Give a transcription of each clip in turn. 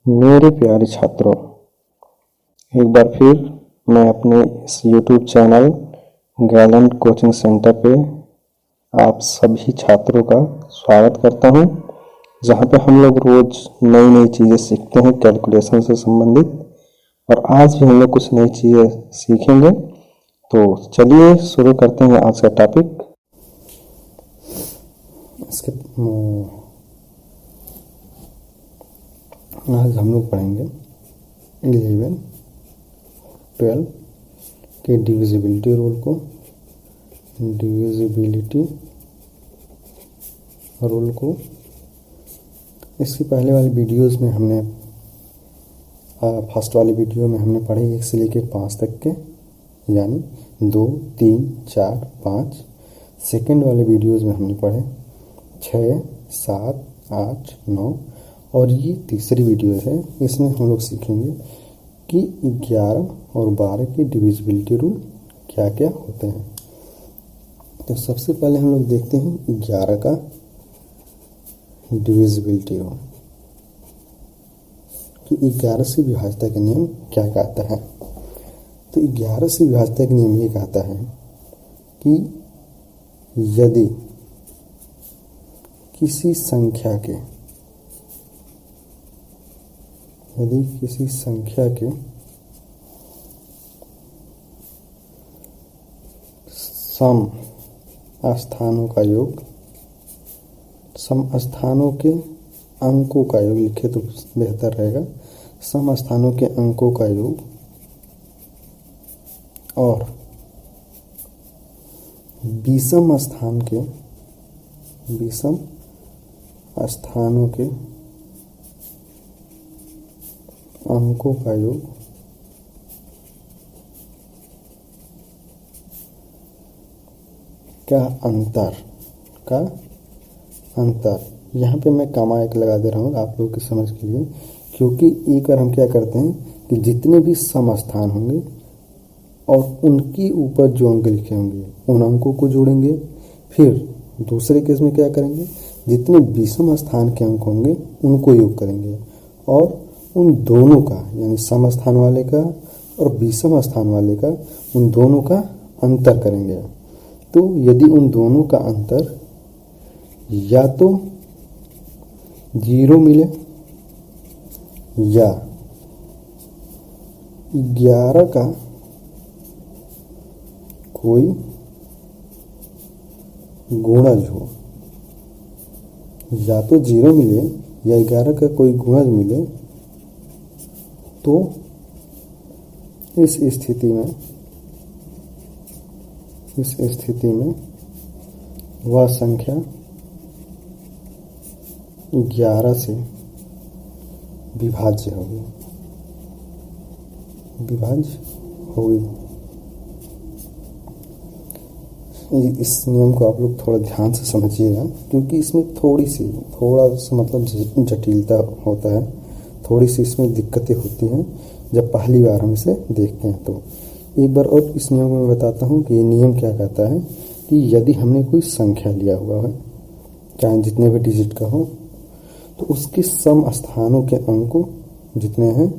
मेरे प्यारे छात्रों, एक बार फिर मैं अपने इस YouTube channel Gallant coaching centre पे आप सभी छात्रों का स्वागत करता हूं, जहां पे हम लोग रोज नई नई चीज़ें सीखते हैं कैलकुलेशन से संबंधित। और आज भी हम लोग कुछ नई चीज़ें सीखेंगे। तो चलिए शुरू करते हैं आज का टॉपिक। आज हम लोग पढ़ेंगे 11, 12 के डिविजिबिलिटी रूल को। इसके पहले वाली वीडियोस में हमने फर्स्ट वाली वीडियो में हमने पढ़े 1 से लेकर 5 तक के, यानी 2, 3, 4, 5। सेकेंड वाले वीडियोस में हमने पढ़े 6, 7, 8, 9 और ये तीसरी वीडियो है। इसमें हम लोग सीखेंगे कि 11 और 12 के डिविजिबिलिटी रूल क्या क्या होते हैं। तो सबसे पहले हम लोग देखते हैं 11 का डिविजिबिलिटी रूल कि 11 से विभाज्यता का नियम क्या कहता है। तो 11 से विभाज्यता का नियम ये कहता है कि यदि किसी संख्या के सम स्थानों के अंकों का योग लिखे तो बेहतर रहेगा। सम स्थानों के अंकों का योग और विषम स्थानों के अंकों का योग का अंतर। यहाँ पे मैं कामा एक लगा दे रहा हूँ आप लोगों की समझ के लिए, क्योंकि एक बार हम क्या करते हैं कि जितने भी सम स्थान होंगे और उनके ऊपर जो अंक लिखे होंगे उन अंकों को जोड़ेंगे। फिर दूसरे केस में क्या करेंगे, जितने विषम स्थान के अंक होंगे उनको योग करेंगे और उन दोनों का, यानी सम स्थान वाले का और विषम स्थान वाले का, उन दोनों का अंतर करेंगे। तो यदि उन दोनों का अंतर या तो 0 मिले या 11 का कोई गुणज हो, या तो 0 मिले या 11 का कोई गुणज मिले, तो इस स्थिति में वह संख्या 11 से विभाज्य होगी। इस नियम को आप लोग थोड़ा ध्यान से समझिएगा, क्योंकि इसमें थोड़ा सा मतलब जटिलता होता है, थोड़ी सी इसमें दिक्कतें होती हैं जब पहली बार हम इसे देखते हैं। तो एक बार और इस नियम को मैं बताता हूँ कि ये नियम क्या कहता है कि यदि हमने कोई संख्या लिया हुआ है, चाहे जितने भी डिजिट का हो, तो उसके सम स्थानों के अंकों जितने हैं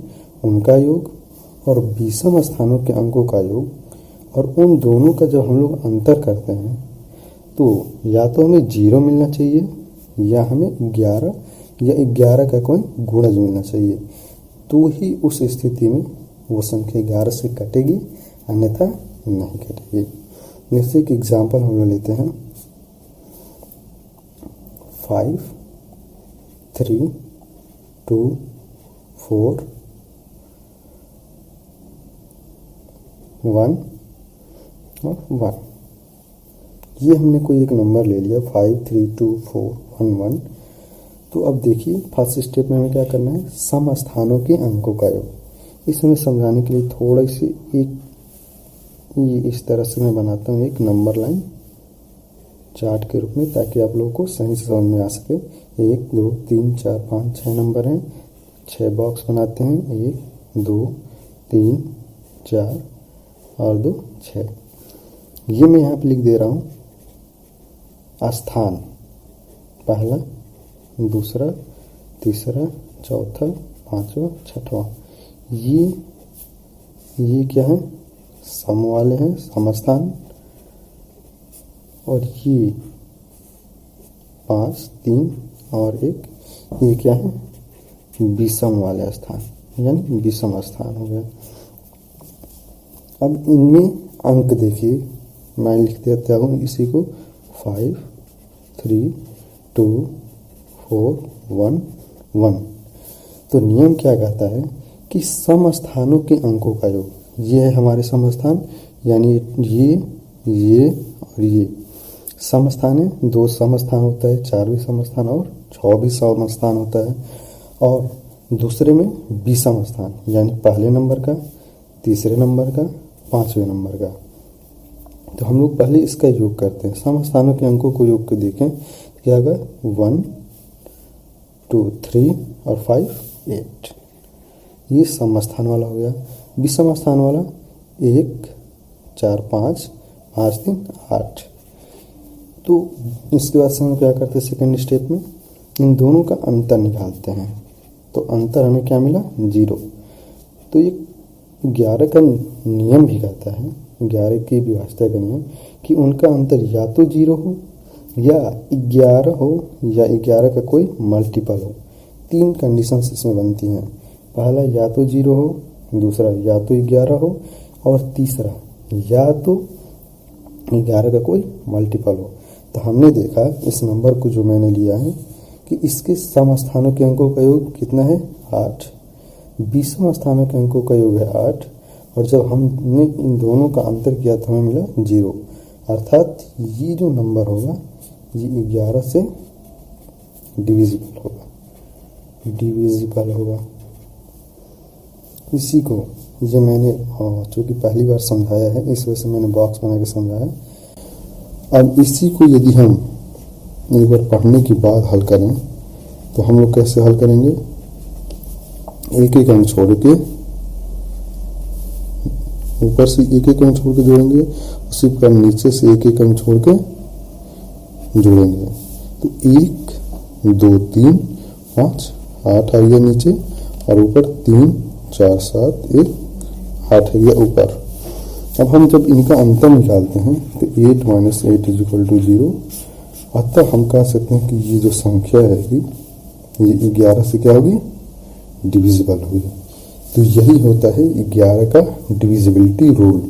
उनका योग और विषम स्थानों के अंकों का योग, और उन दोनों का जब हम लोग अंतर करते हैं तो या तो हमें 0 मिलना चाहिए या हमें 11 का कोई गुणज मिलना चाहिए। तो ही उस स्थिति में वो संख्या 11 से कटेगी, अन्यथा नहीं कटेगी। जैसे एक एग्जाम्पल हम लोग लेते हैं 5, 3, 2, 4, 1 और 1। ये हमने कोई एक नंबर ले लिया 5, 3, 2, 4, 1, 1। तो अब देखिए फर्स्ट स्टेप में हमें क्या करना है, सम स्थानों के अंकों का योग। इसमें समझाने के लिए थोड़ी सी ये इस तरह से मैं बनाता हूँ एक नंबर लाइन चार्ट के रूप में, ताकि आप लोगों को सही से समझ में आ सके। 1, 2, 3, 4, 5, 6 नंबर हैं, 6 बॉक्स बनाते हैं। 1, 2, 3, 4 और 2, 6। ये मैं यहाँ पे लिख दे रहा हूँ स्थान, पहला, दूसरा, तीसरा, चौथा, पांचवा, छठवां। ये क्या है, सम वाले हैं, समस्थान। और ये 5, 3 और 1, ये क्या है, विषम वाले स्थान, यानी विषम स्थान हो गया। अब इनमें अंक देखिए, मैं लिख देता हूँ इसी को 5, 3, 2, 4, 1, 1। तो नियम क्या कहता है कि सम स्थानों के अंकों का योग, ये है हमारे सम स्थान, यानी ये और ये सम स्थान है। 2 सम स्थान होता है, 4 भी सम स्थान और 6 भी सम स्थान होता है। और दूसरे में विषम स्थान, यानी पहले नंबर का, तीसरे नंबर का, 5वें नंबर का। तो हम लोग पहले इसका योग करते हैं। सम स्थानों के अंकों को योग के देखें, क्या होगा, 1, 2, 3 और 5, 8। ये सम स्थान वाला हो गया। विषम स्थान वाला 1, 4, 5, 5, 3, 8। तो इसके बाद से हम क्या करते हैं, सेकंड स्टेप में इन दोनों का अंतर निकालते हैं। तो अंतर हमें क्या मिला, 0। तो ये 11 का नियम भी कहता है, 11 की विभाज्यता का नियम, कि उनका अंतर या तो 0 हो या 11 हो या 11 का कोई मल्टीपल हो। 3 कंडीशंस इसमें बनती हैं। पहला या तो 0 हो, दूसरा या तो 11 हो, और तीसरा या तो 11 का कोई मल्टीपल हो। तो हमने देखा इस नंबर को जो मैंने लिया है कि इसके सम स्थानों के अंकों का योग कितना है, 8। विषम स्थानों के अंकों का योग है 8। और जब हमने इन दोनों का अंतर किया तो हमें मिला 0। अर्थात ये जो नंबर होगा ये 11 से डिविजिबल होगा। इसी को ये मैंने चूँकि पहली बार समझाया है, इस वजह से मैंने बॉक्स बना के समझाया। अब इसी को यदि हम एक बार पढ़ने के बाद हल करें तो हम लोग कैसे हल करेंगे, एक एक अंक छोड़ के, ऊपर से एक एक अंक छोड़ के जोड़ेंगे, उसी प्रकार नीचे से एक एक अंक छोड़ के जोड़ेंगे। तो 1, 2, 3, 5, 8 आ गया नीचे, और ऊपर 3, 4, 7, 1, 8 आ गया ऊपर। अब हम जब इनका अंतर निकालते हैं तो 8 - 8 = 0। अतः हम कह सकते हैं कि ये जो संख्या है कि ये 11 से क्या होगी, डिविजिबल होगी। तो यही होता है 11 का डिविजिबिलिटी रूल।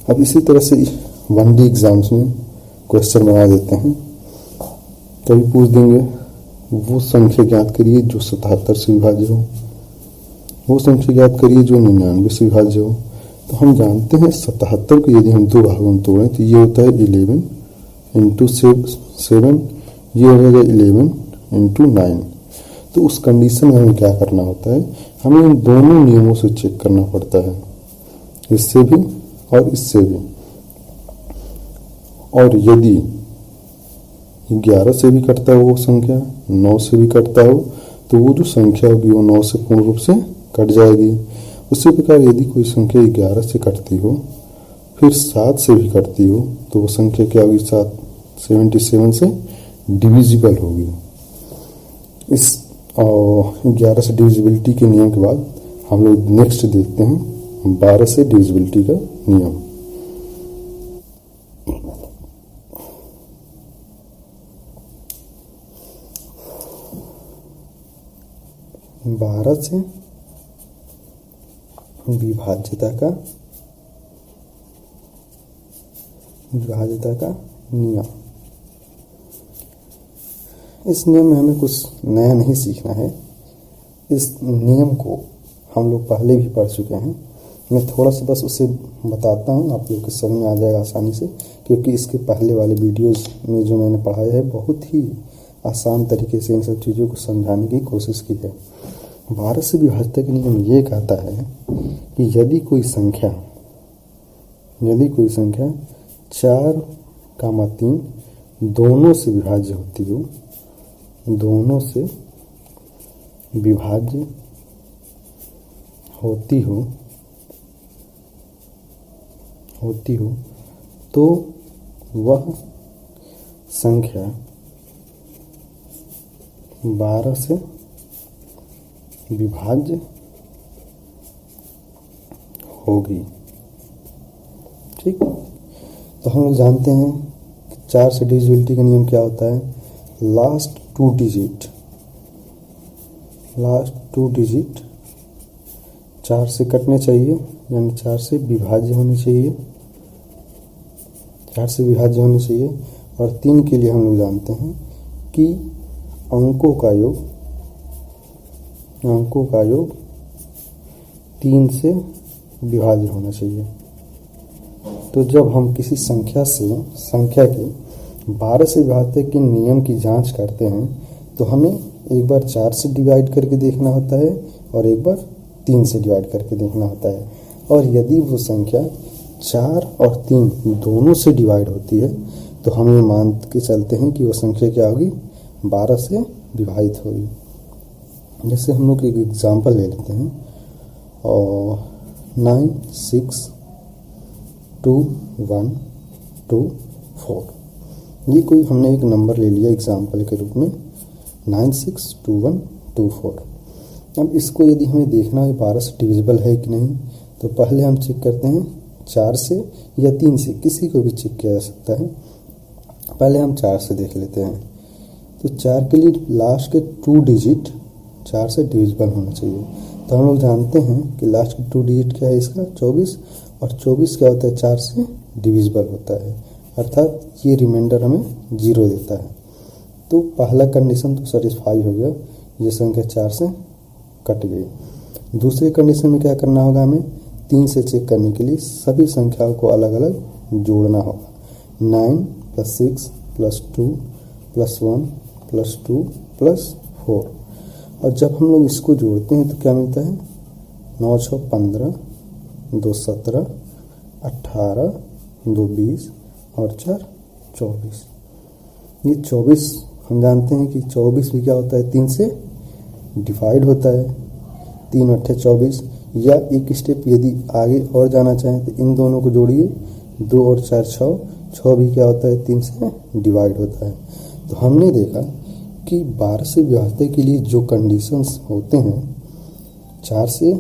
अब इसी तरह से 1D एग्जाम्स में क्वेश्चन बना देते हैं। कभी पूछ देंगे वो संख्या ज्ञात करिए जो 77 से विभाज्य हो, वो संख्या ज्ञात करिए जो 99 से विभाज्य हो। तो हम जानते हैं 77 को यदि हम 2 भागों में तोड़ें तो ये होता है 11 × 7, ये हो जाएगा 11 × 9। तो उस कंडीशन में हमें क्या करना होता है, हमें इन दोनों नियमों से चेक करना पड़ता है, इससे भी और इससे भी। और यदि 11 से भी कटता हो वो संख्या, 9 से भी कटता हो, तो वो जो संख्या होगी वो 9 से पूर्ण रूप से कट जाएगी। उसी प्रकार यदि कोई संख्या 11 से कटती हो, फिर 7 से भी कटती हो, तो वो संख्या क्या होगी, 77 से डिविजिबल होगी। इस 11 से डिविजिबिलिटी के नियम के बाद हम लोग नेक्स्ट देखते हैं 12 से डिविजिबिलिटी का नियम। 12 से विभाज्यता का नियम। इस नियम में हमें कुछ नया नहीं सीखना है। इस नियम को हम लोग पहले भी पढ़ चुके हैं। मैं थोड़ा सा बस उसे बताता हूँ, आप लोग को समझ में आ जाएगा आसानी से, क्योंकि इसके पहले वाले वीडियोस में जो मैंने पढ़ाया है बहुत ही आसान तरीके से इन सब चीज़ों को समझाने की कोशिश की है। 12 से विभाज्यता का नियम ये कहता है कि यदि कोई संख्या 4, 3 दोनों से विभाज्य होती हो, दोनों से विभाज्य होती हो तो वह संख्या 12 से विभाज्य होगी। ठीक, तो हम लोग जानते हैं कि 4 से डिविजिबिलिटी का नियम क्या होता है, लास्ट टू डिजिट 4 से कटने चाहिए, यानी 4 से विभाज्य होने चाहिए, 4 से विभाज्य होने चाहिए। और 3 के लिए हम लोग जानते हैं कि अंकों का योग 3 से विभाज्य होना चाहिए। तो जब हम किसी संख्या के 12 से विभाज्य के नियम की जांच करते हैं तो हमें एक बार 4 से डिवाइड करके देखना होता है और एक बार 3 से डिवाइड करके देखना होता है। और यदि वो संख्या 4 और 3 दोनों से डिवाइड होती है तो हम ये मान के चलते हैं कि वो संख्या क्या होगी, 12 से विभाजित होगी। जैसे हम लोग एक एग्जाम्पल ले लेते हैं, और 9 6 2 1 2 4, ये कोई हमने एक नंबर ले लिया एग्जाम्पल के रूप में, 9 6 2 1 2 4। अब इसको यदि हमें देखना है 12 से डिविजिबल है कि नहीं, तो पहले हम चेक करते हैं 4 से या 3 से, किसी को भी चेक किया जा सकता है। पहले हम 4 से देख लेते हैं। तो 4 के लिए लास्ट के 2 डिजिट 4 से डिविजिबल होना चाहिए। तो हम लोग जानते हैं कि लास्ट के 2 डिजिट क्या है इसका, 24, और 24 क्या होता है, 4 से डिविजिबल होता है, अर्थात ये रिमाइंडर हमें 0 देता है। तो पहला कंडीशन तो सेटिस्फाई हो गया, ये संख्या 4 से कट गई। दूसरे कंडीशन में क्या करना होगा, हमें 3 से चेक करने के लिए सभी संख्याओं को अलग अलग जोड़ना होगा। 9 + 6 + 2 + 1 + 2 + 4। और जब हम लोग इसको जोड़ते हैं तो क्या मिलता है, 9 6 15, 2 17, 18, 2 20 और 4 24। ये 24 हम जानते हैं कि 24 भी क्या होता है, 3 से डिवाइड होता है। 3 8 24, या एक स्टेप यदि आगे और जाना चाहें तो इन दोनों को जोड़िए, 2 और 4 6 भी क्या होता है, 3 से डिवाइड होता है। तो हमने देखा कि 12 से विभाज्य के लिए जो कंडीशंस होते हैं, 4 से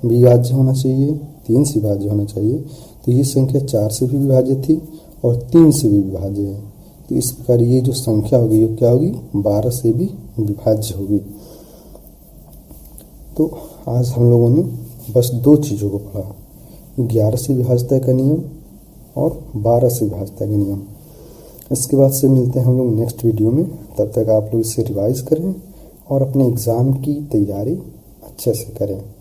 विभाज्य होना चाहिए, 3 से विभाज्य होना चाहिए। तो ये संख्या 4 से भी विभाज्य थी और 3 से भी विभाज्य है। तो इस प्रकार ये जो संख्या होगी वो क्या होगी, 12 से भी विभाज्य होगी। तो आज हम लोगों ने बस 2 चीज़ों को पढ़ा, 11 से विभाज्यता का नियम और 12 से विभाज्यता का नियम। इसके बाद से मिलते हैं हम लोग नेक्स्ट वीडियो में। तब तक आप लोग इसे रिवाइज करें और अपने एग्ज़ाम की तैयारी अच्छे से करें।